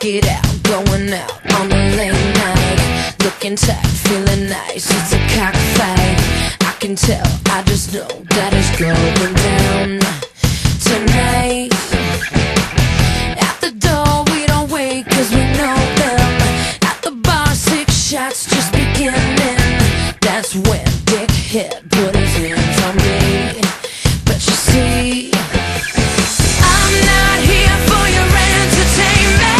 check it out, going out on the late night, looking tight, feeling nice. It's a cockfight, I can tell, I just know that it's going down tonight. At the door we don't wait, cause we know them. At the bar, 6 shots just beginning. That's when Dickhead put his hands on me. But you see, I'm not here for your entertainment.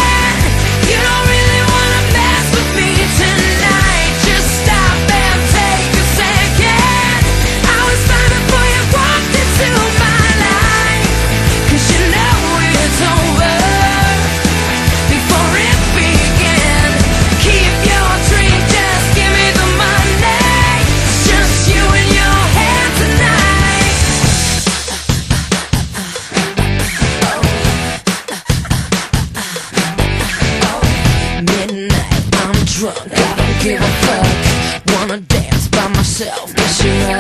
You don't really wanna mess with me tonight. Just stop and take a second. I was fine before you walked into my life, cause you know it's over before it began. Keep your drink, just give me the money. It's just you and your head tonight. Midnight, I'm drunk, I don't give a fuck. Wanna dance by myself, guess you're right.